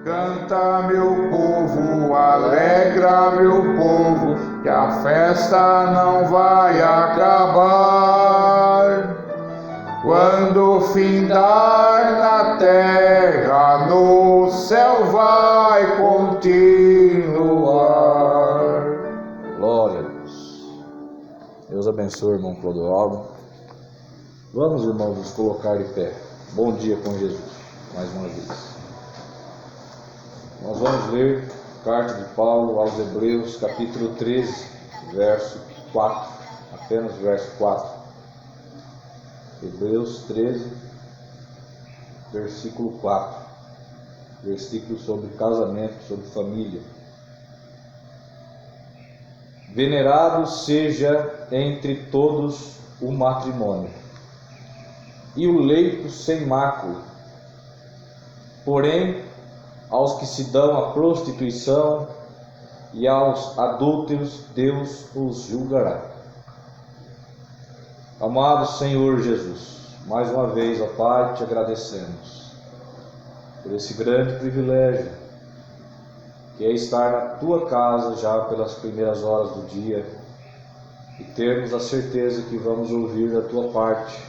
Canta, meu povo, alegra, meu povo, que a festa não vai acabar. Quando findar na terra, no céu vai continuar. Glória a Deus. Deus abençoe, irmão Clodoaldo. Vamos, irmãos, nos colocar de pé. Bom dia com Jesus, mais uma vez. Nós vamos ler a carta de Paulo aos Hebreus, capítulo 13, verso 4, apenas verso 4. Hebreus 13, versículo 4, versículo sobre casamento, sobre família. Venerado seja entre todos o matrimônio, e o leito sem mácula. Porém, aos que se dão à prostituição e aos adúlteros, Deus os julgará. Amado Senhor Jesus, mais uma vez, ó Pai, te agradecemos por esse grande privilégio que é estar na Tua casa já pelas primeiras horas do dia e termos a certeza que vamos ouvir da Tua parte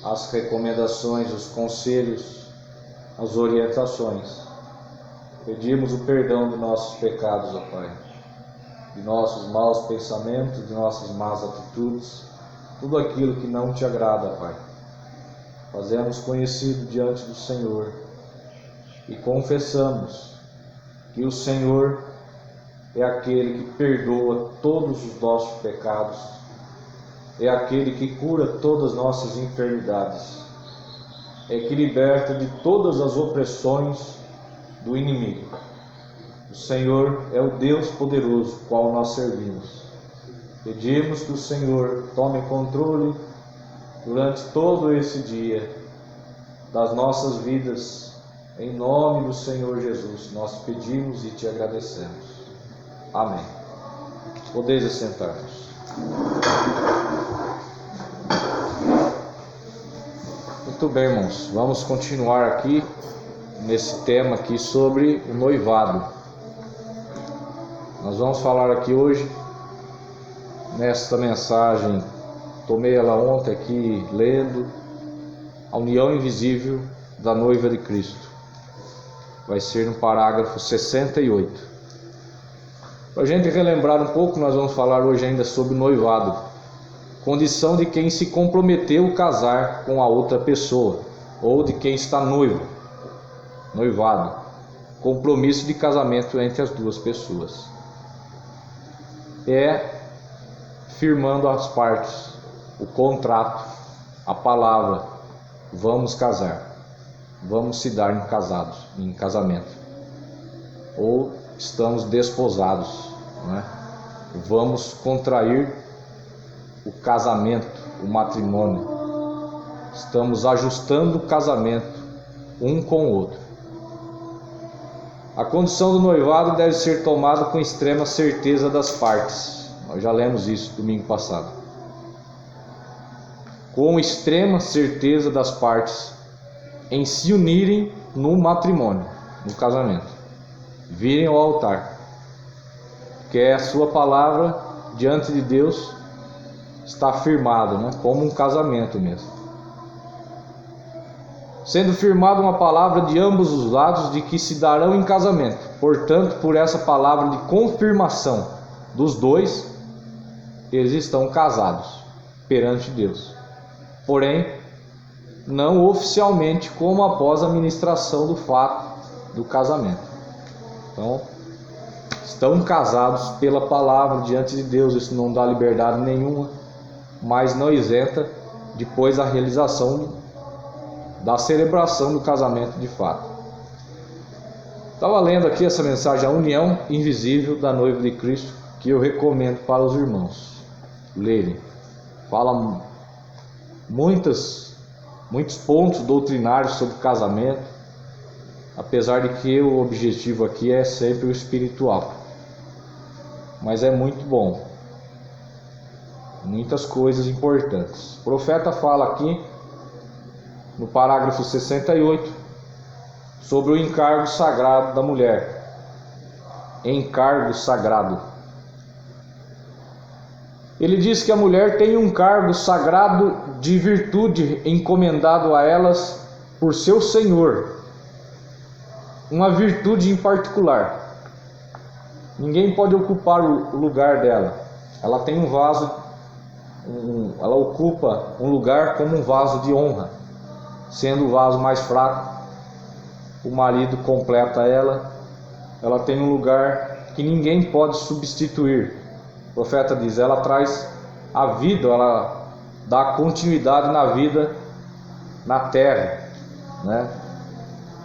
as recomendações, os conselhos, as orientações. Pedimos o perdão de nossos pecados, ó Pai, de nossos maus pensamentos, de nossas más atitudes, tudo aquilo que não Te agrada, Pai. Fazemos conhecido diante do Senhor e confessamos que o Senhor é aquele que perdoa todos os nossos pecados, é aquele que cura todas as nossas enfermidades, é que liberta de todas as opressões do inimigo. O Senhor é o Deus poderoso, qual nós servimos. Pedimos que o Senhor tome controle durante todo esse dia das nossas vidas. Em nome do Senhor Jesus, nós pedimos e Te agradecemos. Amém. Podeis assentar-vos. Muito bem, irmãos. Vamos continuar aqui nesse tema aqui sobre o noivado. Nós vamos falar aqui hoje nesta mensagem. Tomei ela ontem aqui lendo a união invisível da noiva de Cristo. Vai ser no parágrafo 68. Para a gente relembrar um pouco, nós vamos falar hoje ainda sobre noivado, condição de quem se comprometeu a casar com a outra pessoa, ou de quem está noivo, noivado, compromisso de casamento entre as duas pessoas. É firmando as partes, o contrato, a palavra, vamos casar, vamos se dar em casamento, ou estamos desposados, não é? Vamos contrair o casamento, o matrimônio, estamos ajustando o casamento um com o outro. A condição do noivado deve ser tomada com extrema certeza das partes. Nós já lemos isso domingo passado. Com extrema certeza das partes em se unirem no matrimônio, no casamento, virem ao altar, que é a sua palavra diante de Deus está firmado, né? Como um casamento mesmo. Sendo firmada uma palavra de ambos os lados de que se darão em casamento. Portanto, por essa palavra de confirmação dos dois, eles estão casados perante Deus. Porém, não oficialmente, como após a ministração do fato do casamento. Então, estão casados pela palavra diante de Deus. Isso não dá liberdade nenhuma, mas não isenta depois a realização da celebração do casamento de fato. Estava lendo aqui essa mensagem, a união invisível da noiva de Cristo, que eu recomendo para os irmãos lerem. Fala muitos pontos doutrinários sobre casamento, apesar de que o objetivo aqui é sempre o espiritual, mas é muito bom, muitas coisas importantes. O profeta fala aqui no parágrafo 68 sobre o encargo sagrado da mulher. Encargo sagrado. Ele diz que a mulher tem um cargo sagrado de virtude encomendado a elas por seu Senhor. Uma virtude em particular. Ninguém pode ocupar o lugar dela. Ela tem um vaso, ela ocupa um lugar como um vaso de honra. Sendo o vaso mais fraco, o marido completa ela. Ela tem um lugar que ninguém pode substituir. O profeta diz, ela traz a vida, ela dá continuidade na vida na terra, né?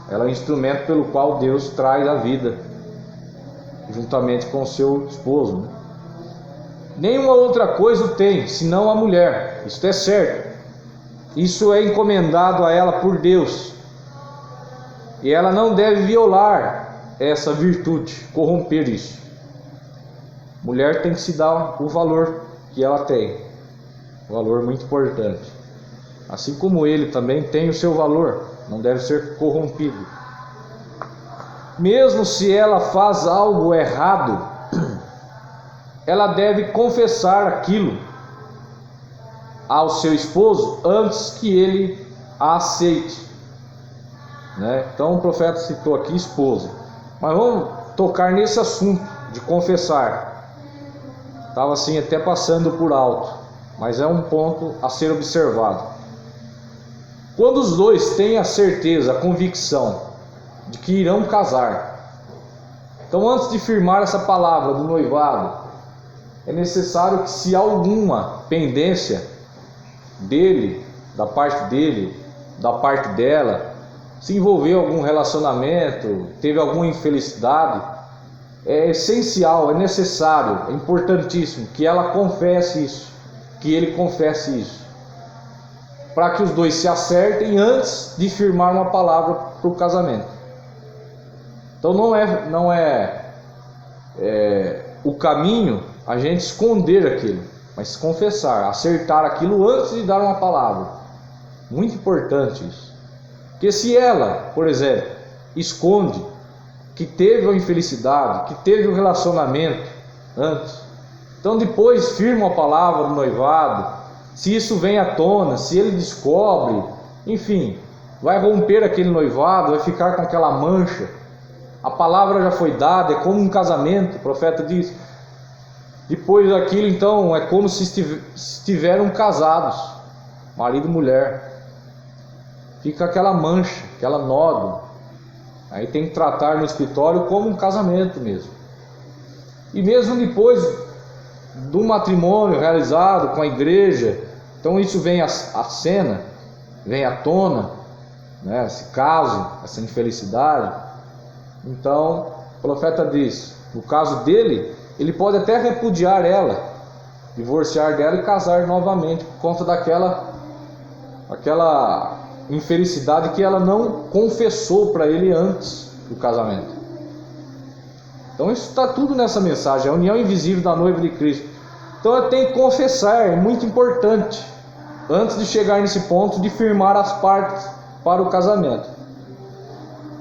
Ela é o instrumento pelo qual Deus traz a vida, juntamente com o seu esposo, né? Nenhuma outra coisa tem, senão a mulher. Isto é certo. Isso é encomendado a ela por Deus. E ela não deve violar essa virtude, corromper isso. Mulher tem que se dar o valor que ela tem, um valor muito importante. Assim como ele também tem o seu valor, não deve ser corrompido. Mesmo se ela faz algo errado, ela deve confessar aquilo ao seu esposo antes que ele a aceite, né? Então o profeta citou aqui esposa, mas vamos tocar nesse assunto de confessar. Estava assim até passando por alto, mas é um ponto a ser observado. Quando os dois têm a certeza, a convicção de que irão casar, então antes de firmar essa palavra do noivado, é necessário que, se há alguma pendência dele, da parte dela, se envolveu algum relacionamento, teve alguma infelicidade, é essencial, é necessário, é importantíssimo que ela confesse isso, que ele confesse isso, para que os dois se acertem antes de firmar uma palavra para o casamento. Então não é o caminho a gente esconder aquilo, mas confessar, acertar aquilo antes de dar uma palavra. Muito importante isso. Porque se ela, por exemplo, esconde que teve a infelicidade, que teve o relacionamento antes, então depois firma a palavra no noivado, se isso vem à tona, se ele descobre, enfim, vai romper aquele noivado, vai ficar com aquela mancha. A palavra já foi dada, é como um casamento, o profeta diz. Depois daquilo, então, é como se estiveram casados, marido e mulher. Fica aquela mancha, aquela nódoa. Aí tem que tratar no escritório como um casamento mesmo. E mesmo depois do matrimônio realizado com a igreja, então isso vem à cena, vem à tona, né, esse caso, essa infelicidade. Então o profeta diz, no caso dele, ele pode até repudiar ela, divorciar dela e casar novamente por conta daquela infelicidade que ela não confessou para ele antes do casamento. Então isso está tudo nessa mensagem, a união invisível da noiva de Cristo. Então ela tem que confessar, é muito importante, antes de chegar nesse ponto de firmar as partes para o casamento.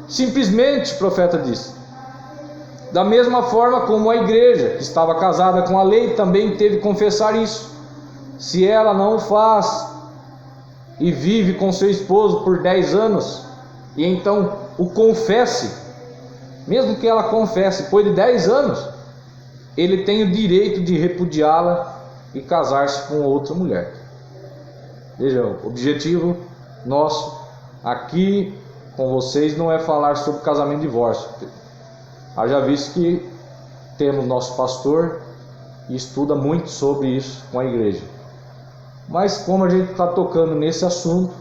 Simplesmente, o profeta diz, da mesma forma como a igreja, que estava casada com a lei, também teve que confessar isso. Se ela não o faz e vive com seu esposo por 10 anos, e então o confesse, mesmo que ela confesse depois de 10 anos, ele tem o direito de repudiá-la e casar-se com outra mulher. Veja, o objetivo nosso aqui com vocês não é falar sobre casamento e divórcio. Haja visto que temos nosso pastor e estuda muito sobre isso com a igreja. Mas como a gente está tocando nesse assunto,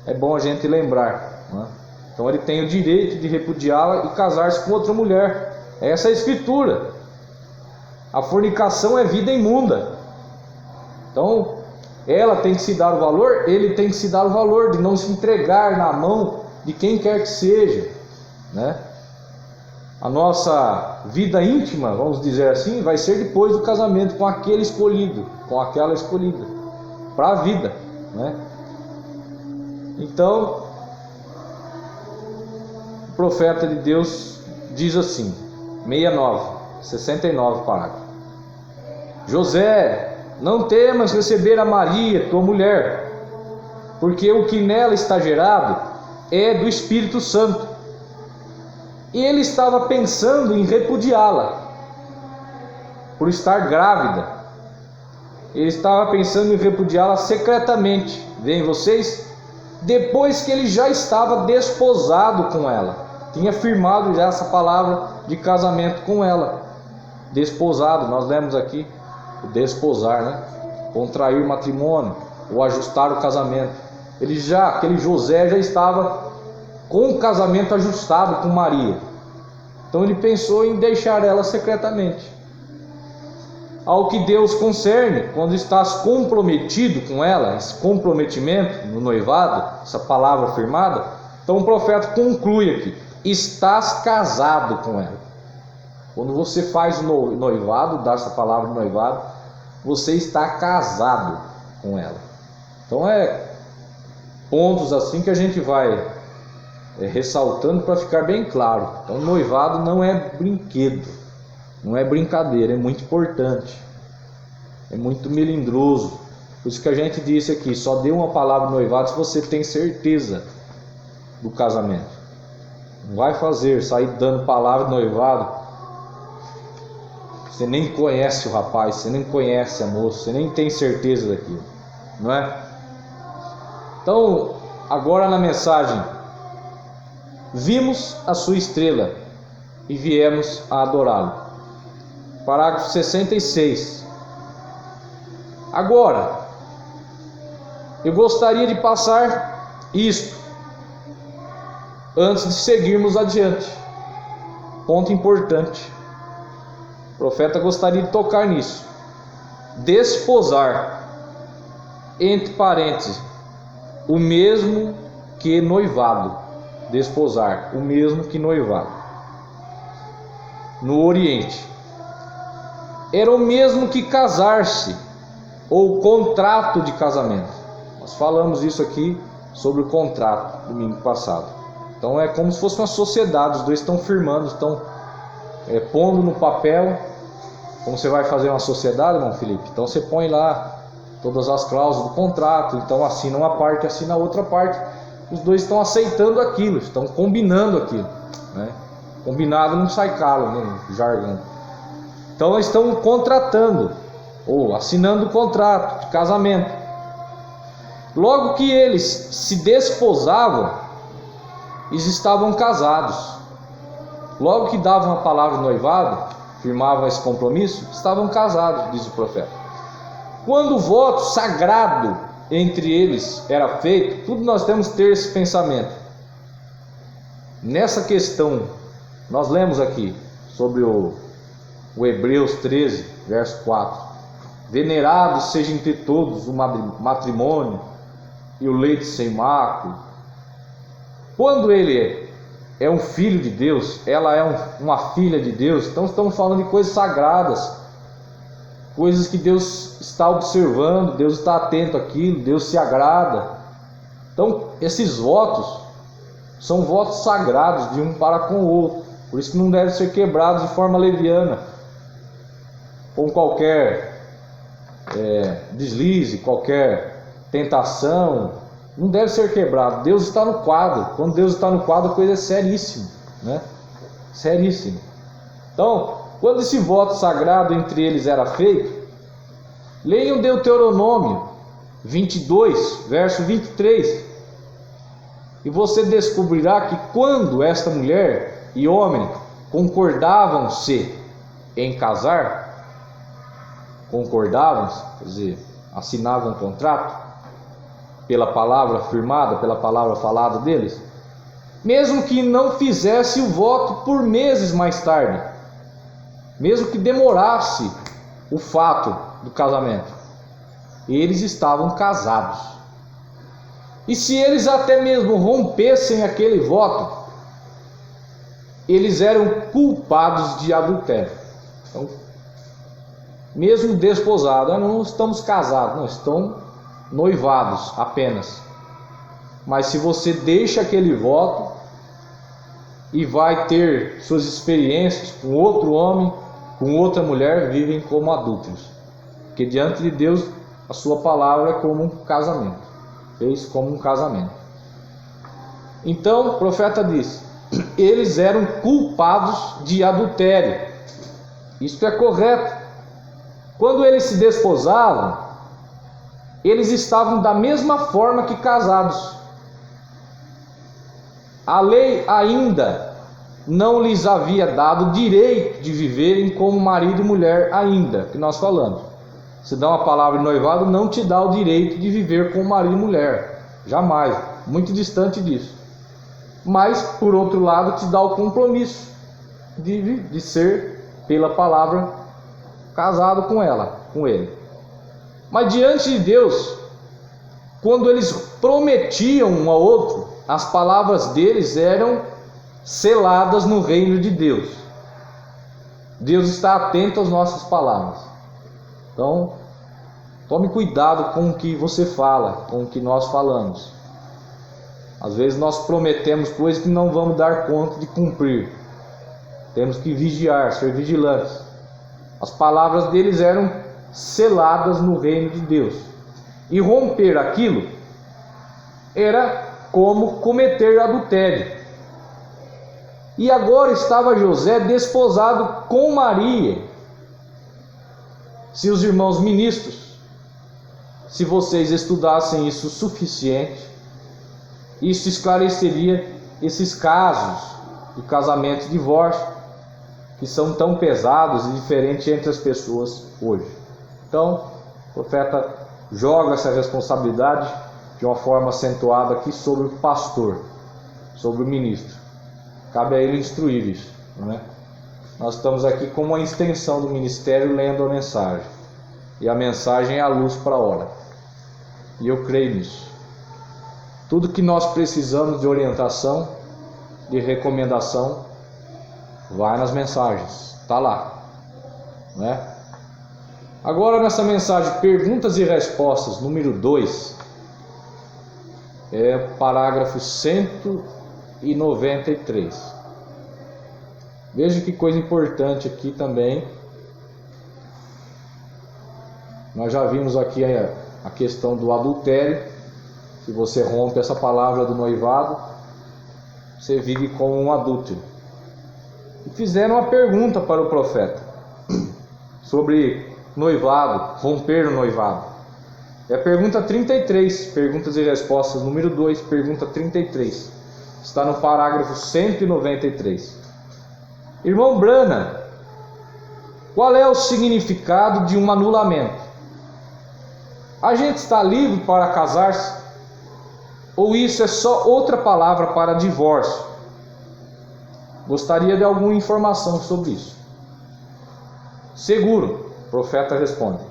é bom a gente lembrar, né? Então ele tem o direito de repudiá-la e casar-se com outra mulher. Essa é a escritura. A fornicação é vida imunda. Então ela tem que se dar o valor, ele tem que se dar o valor de não se entregar na mão de quem quer que seja, né? A nossa vida íntima, vamos dizer assim, vai ser depois do casamento com aquele escolhido, com aquela escolhida, para a vida, né? Então, profeta de Deus diz assim, 69 parágrafo: José, não temas receber a Maria, tua mulher, porque o que nela está gerado é do Espírito Santo. E ele estava pensando em repudiá-la, por estar grávida. Ele estava pensando em repudiá-la secretamente. Veem vocês? Depois que ele já estava desposado com ela, tinha firmado já essa palavra de casamento com ela. Desposado, nós lemos aqui o desposar, né? Contrair matrimônio, ou ajustar o casamento. Aquele José já estava com o casamento ajustado com Maria. Então ele pensou em deixar ela secretamente. Ao que Deus concerne, quando estás comprometido com ela, esse comprometimento no noivado, essa palavra firmada, então o profeta conclui aqui: estás casado com ela. Quando você faz o noivado, dá essa palavra de noivado, você está casado com ela. Então pontos assim que a gente vai ressaltando para ficar bem claro. Então o noivado não é brinquedo, não é brincadeira, é muito importante, é muito melindroso. Por isso que a gente disse aqui, só dê uma palavra de noivado se você tem certeza do casamento. Não vai sair dando palavra de noivado, você nem conhece o rapaz, você nem conhece a moça, você nem tem certeza daquilo, não é? Então, agora na mensagem: vimos a sua estrela e viemos a adorá-lo. Parágrafo 66. Agora, eu gostaria de passar isto antes de seguirmos adiante. Ponto importante. O profeta gostaria de tocar nisso. Desposar, entre parênteses, o mesmo que noivado. Desposar, o mesmo que noivado. No Oriente, era o mesmo que casar-se, ou contrato de casamento. Nós falamos isso aqui sobre o contrato domingo passado. Então é como se fosse uma sociedade, os dois estão firmando, estão pondo no papel, como você vai fazer uma sociedade, irmão Felipe. Então você põe lá todas as cláusulas do contrato, então assina uma parte, assina a outra parte. Os dois estão aceitando aquilo, estão combinando aquilo, né? Combinado não sai caro, né? Jargão. Então eles estão contratando, ou assinando o contrato de casamento. Logo que eles se desposavam, eles estavam casados. Logo que davam a palavra de noivado, firmavam esse compromisso, estavam casados, diz o profeta. Quando o voto sagrado entre eles era feito, tudo nós temos que ter esse pensamento. Nessa questão, nós lemos aqui sobre o Hebreus 13, verso 4. Venerado seja entre todos o matrimônio e o leito sem mácula. Quando ele é um filho de Deus, ela é uma filha de Deus, então estamos falando de coisas sagradas, coisas que Deus está observando, Deus está atento àquilo, Deus se agrada. Então esses votos são votos sagrados de um para com o outro, por isso que não devem ser quebrados de forma leviana, com qualquer deslize, qualquer tentação. Não deve ser quebrado. Deus está no quadro. Quando Deus está no quadro, a coisa é seríssima, né? Seríssima. Então, quando esse voto sagrado entre eles era feito, leiam Deuteronômio 22, verso 23, e você descobrirá que quando esta mulher e homem concordavam-se em casar, quer dizer, assinavam um contrato pela palavra firmada, pela palavra falada deles, mesmo que não fizesse o voto por meses mais tarde, mesmo que demorasse o fato do casamento, eles estavam casados. E se eles até mesmo rompessem aquele voto, eles eram culpados de adultério. Então, mesmo desposados, não estamos casados, não, estão noivados apenas. Mas se você deixa aquele voto, e vai ter suas experiências com outro homem, com outra mulher, vivem como adúlteros. Porque diante de Deus a sua palavra é como um casamento, fez como um casamento. Então o profeta disse: eles eram culpados de adultério. Isto é correto. Quando eles se desposavam, eles estavam da mesma forma que casados. A lei ainda não lhes havia dado direito de viverem como marido e mulher ainda, que nós falamos. Se dá uma palavra de noivado, não te dá o direito de viver como marido e mulher. Jamais, muito distante disso. Mas, por outro lado, te dá o compromisso de ser, pela palavra, casado com ela, com ele. Mas diante de Deus, quando eles prometiam um ao outro, as palavras deles eram seladas no reino de Deus. Deus está atento às nossas palavras. Então, tome cuidado com o que você fala, com o que nós falamos. Às vezes nós prometemos coisas que não vamos dar conta de cumprir. Temos que vigiar, ser vigilantes. As palavras deles eram seladas no reino de Deus. E romper aquilo era como cometer adultério. E agora estava José desposado com Maria. Se os irmãos ministros, se vocês estudassem isso o suficiente, isso esclareceria esses casos de casamento e divórcio que são tão pesados e diferentes entre as pessoas hoje. Então, o profeta joga essa responsabilidade de uma forma acentuada aqui sobre o pastor, sobre o ministro. Cabe a ele instruir isso, não é? Nós estamos aqui como uma extensão do ministério, lendo a mensagem. E a mensagem é a luz para a hora. E eu creio nisso. Tudo que nós precisamos de orientação, de recomendação, vai nas mensagens. Está lá, não é? Agora nessa mensagem, perguntas e respostas, número 2, é parágrafo 193. Veja que coisa importante aqui também. Nós já vimos aqui a questão do adultério. Se você rompe essa palavra do noivado, você vive como um adúltero. E fizeram uma pergunta para o profeta sobre noivado, romper o noivado. É a pergunta 33, perguntas e respostas, número 2, pergunta 33. Está no parágrafo 193. Irmão Branham, qual é o significado de um anulamento? A gente está livre para casar-se? Ou isso é só outra palavra para divórcio? Gostaria de alguma informação sobre isso. Seguro, o profeta responde.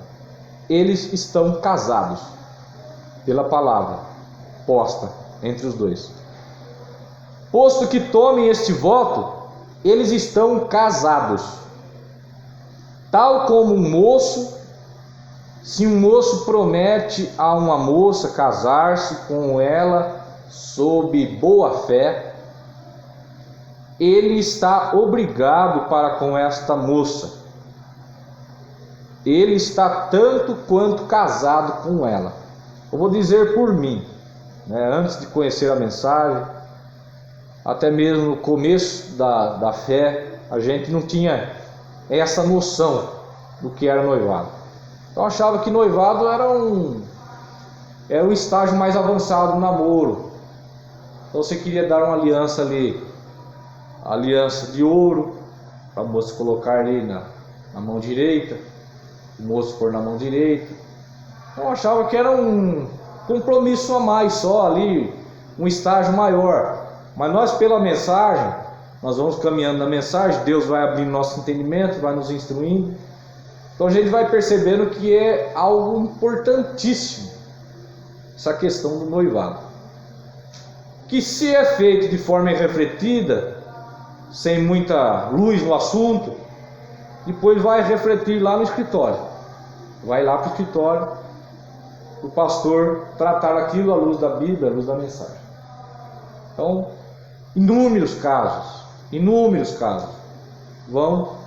Eles estão casados, pela palavra posta entre os dois. Posto que tomem este voto, eles estão casados. Tal como um moço, se um moço promete a uma moça casar-se com ela sob boa fé, ele está obrigado para com esta moça. Ele está tanto quanto casado com ela. Eu vou dizer por mim, antes de conhecer a mensagem, até mesmo no começo da fé, a gente não tinha essa noção do que era noivado. Então achava que noivado era um estágio mais avançado do namoro. Então você queria dar uma aliança ali, aliança de ouro, para a moça colocar ali na mão direita, o moço pôr na mão direita. Então achava que era um compromisso a mais, só ali, um estágio maior. Mas nós, pela mensagem, nós vamos caminhando na mensagem, Deus vai abrindo nosso entendimento, vai nos instruindo. Então a gente vai percebendo que é algo importantíssimo essa questão do noivado, que se é feito de forma irrefletida, sem muita luz no assunto, depois vai refletir lá no escritório. Vai lá para o escritório, o pastor tratar aquilo à luz da Bíblia, à luz da mensagem. Então, inúmeros casos Inúmeros casos. Vão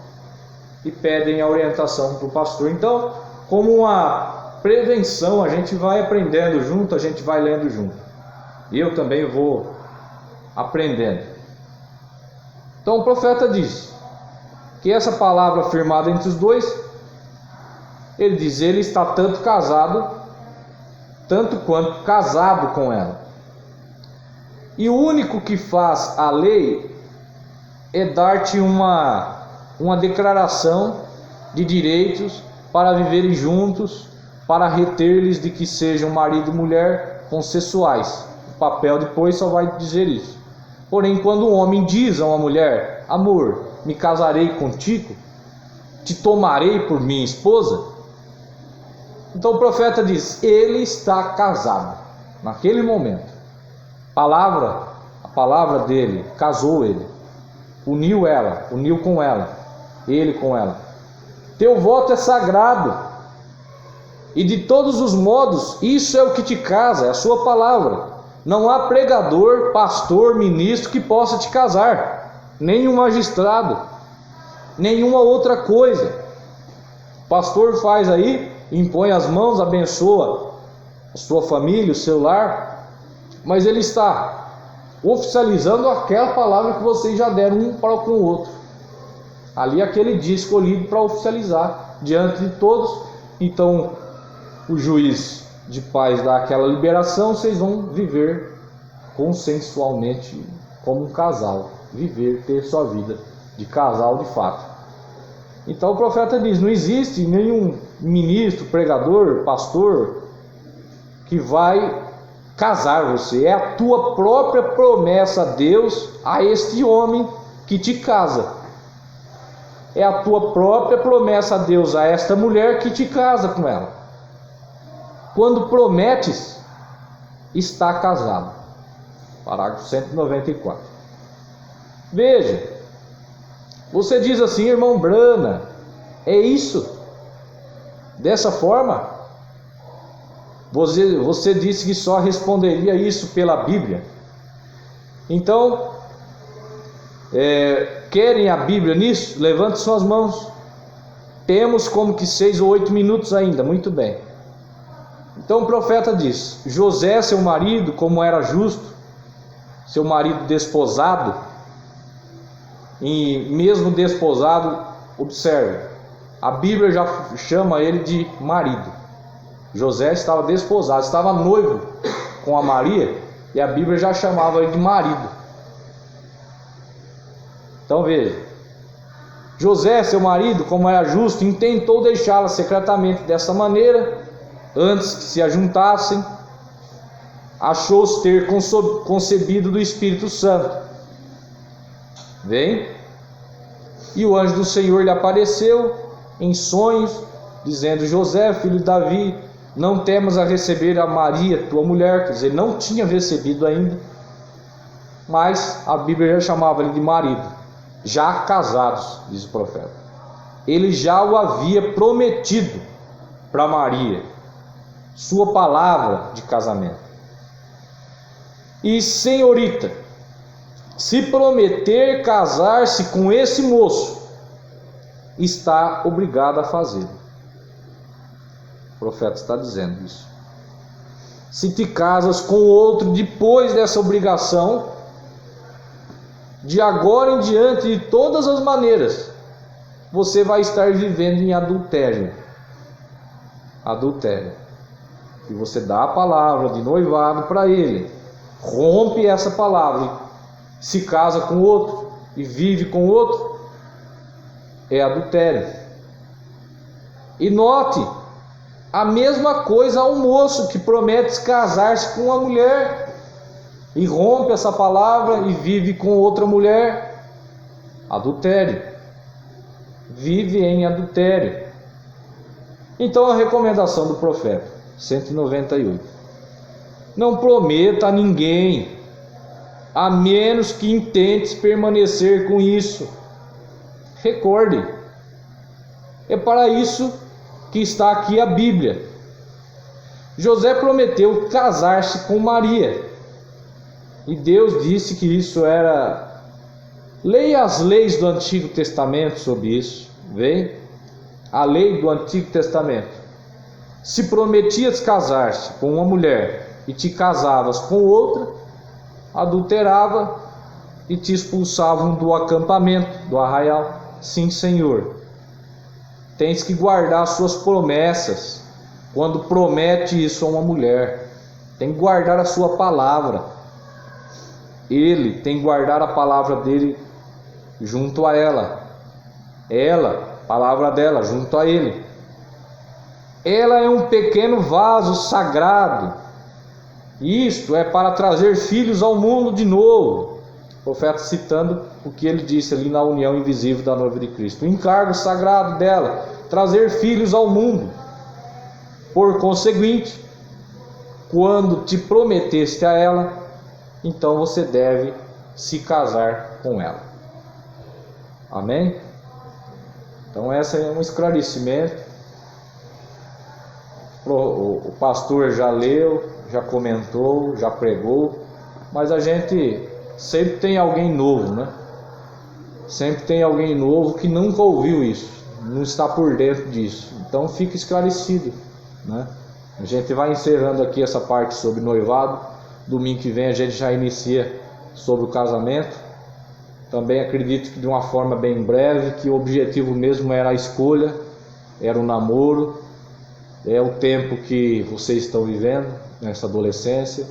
e pedem a orientação para o pastor. Então, como uma prevenção, a gente vai aprendendo junto, a gente vai lendo junto. E eu também vou aprendendo. Então o profeta diz que essa palavra firmada entre os dois, ele diz, ele está tanto quanto casado com ela. E o único que faz a lei é dar-te uma declaração de direitos para viverem juntos, para reter-lhes de que sejam marido e mulher consensuais. O papel depois só vai dizer isso. Porém, quando o homem diz a uma mulher, amor, me casarei contigo, te tomarei por minha esposa, então o profeta diz, ele está casado, naquele momento. A palavra dele, casou ele, uniu com ela, ele com ela. Teu voto é sagrado, e de todos os modos, isso é o que te casa, é a sua palavra. Não há pregador, pastor, ministro que possa te casar, nenhum magistrado, nenhuma outra coisa. O pastor faz aí, impõe as mãos, abençoa a sua família, o seu lar, mas ele está oficializando aquela palavra que vocês já deram um para com o outro. Ali aquele dia escolhido para oficializar diante de todos. Então o juiz de paz dá aquela liberação, vocês vão viver consensualmente como um casal, viver, ter sua vida de casal de fato. Então o profeta diz, não existe nenhum ministro, pregador, pastor que vai casar você, é a tua própria promessa a Deus, a este homem que te casa. É a tua própria promessa a Deus, a esta mulher que te casa com ela. Quando prometes, está casado. Parágrafo 194. Veja, você diz assim, irmão Brana, é isso? Dessa forma? Você disse que só responderia isso pela Bíblia. Então, querem a Bíblia nisso? Levante suas mãos. Temos como que 6 ou 8 minutos ainda, muito bem. Então o profeta diz, José, seu marido, como era justo, seu marido desposado, e mesmo desposado, observe, a Bíblia já chama ele de marido. José estava desposado, estava noivo com a Maria, e a Bíblia já chamava ele de marido. Então veja, José, seu marido, como era justo, intentou deixá-la secretamente dessa maneira, antes que se ajuntassem, achou-se ter concebido do Espírito Santo. Vem, e o anjo do Senhor lhe apareceu em sonhos, dizendo, José, filho de Davi, não temas a receber a Maria, tua mulher. Quer dizer, não tinha recebido ainda, mas a Bíblia já chamava ele de marido, já casados, diz o profeta. Ele já o havia prometido para Maria, sua palavra de casamento. E senhorita, se prometer casar-se com esse moço, está obrigada a fazê-lo. O profeta está dizendo isso. Se te casas com outro depois dessa obrigação, de agora em diante, de todas as maneiras, você vai estar vivendo em adultério. Adultério. E você dá a palavra de noivado para ele, rompe essa palavra, se casa com outro e vive com outro, é adultério. E note, a mesma coisa ao moço que promete casar-se com uma mulher e rompe essa palavra e vive com outra mulher, adultério, vive em adultério. Então a recomendação do profeta 198: não prometa a ninguém, a menos que intentes permanecer com isso. Recorde, é para isso que está aqui a Bíblia. José prometeu casar-se com Maria, e Deus disse que isso era Leia as leis do Antigo Testamento sobre isso. Vem a lei do Antigo Testamento. Se prometias casar-se com uma mulher e te casavas com outra, adulterava e te expulsavam do acampamento, do arraial. Sim, Senhor. Tens que guardar suas promessas. Quando promete isso a uma mulher, tem que guardar a sua palavra. Ele tem que guardar a palavra dele junto a ela. Ela, a palavra dela, junto a ele. Ela é um pequeno vaso sagrado. Isto é para trazer filhos ao mundo de novo. O profeta citando o que ele disse ali na união invisível da noiva de Cristo. O encargo sagrado dela, trazer filhos ao mundo. Por conseguinte, quando te prometeste a ela, então você deve se casar com ela. Amém? Então esse é um esclarecimento. O pastor já leu, já comentou, já pregou, mas a gente sempre tem alguém novo, né? Sempre tem alguém novo que nunca ouviu isso, não está por dentro disso. Então fica esclarecido, né? A gente vai encerrando aqui essa parte sobre noivado. Domingo que vem a gente já inicia sobre o casamento. Também acredito que de uma forma bem breve, que o objetivo mesmo era a escolha, era o namoro. É o tempo que vocês estão vivendo, nessa adolescência,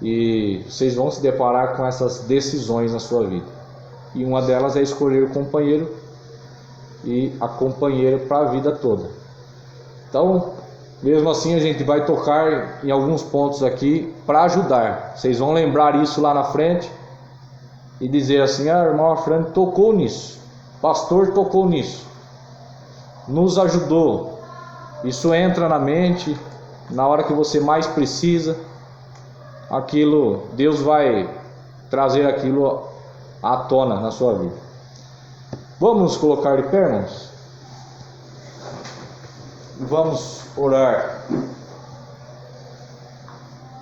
e vocês vão se deparar com essas decisões na sua vida. E uma delas é escolher o companheiro e a companheira para a vida toda. Então, mesmo assim, a gente vai tocar em alguns pontos aqui para ajudar. Vocês vão lembrar isso lá na frente e dizer assim: a irmã Fran tocou nisso, o pastor tocou nisso, nos ajudou. Isso entra na mente na hora que você mais precisa. Aquilo, Deus vai trazer aquilo à tona na sua vida. Vamos nos colocar de pé, irmãos? Vamos orar.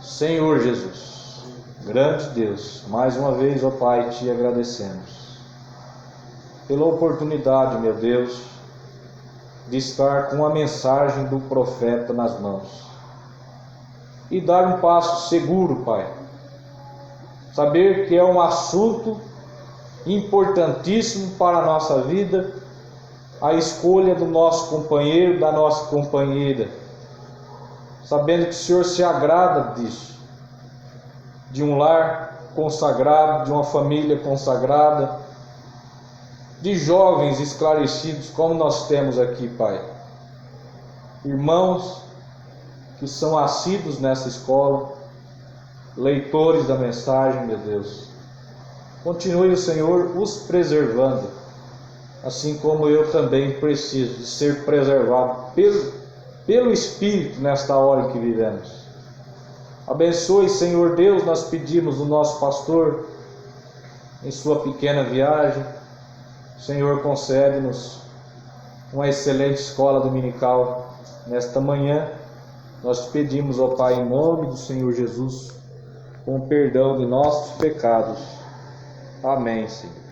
Senhor Jesus, grande Deus, mais uma vez, ó Pai, te agradecemos pela oportunidade, meu Deus, de estar com a mensagem do profeta nas mãos e dar um passo seguro, Pai. Saber que é um assunto importantíssimo para a nossa vida, a escolha do nosso companheiro, da nossa companheira, sabendo que o Senhor se agrada disso, de um lar consagrado, de uma família consagrada, de jovens esclarecidos como nós temos aqui, Pai. Irmãos que são assíduos nessa escola, leitores da mensagem, meu Deus. Continue o Senhor os preservando, assim como eu também preciso de ser preservado pelo Espírito nesta hora em que vivemos. Abençoe, Senhor Deus, nós pedimos o nosso pastor em sua pequena viagem. Senhor, concede-nos uma excelente escola dominical nesta manhã. Nós pedimos, ó Pai, em nome do Senhor Jesus, com perdão de nossos pecados. Amém, Senhor.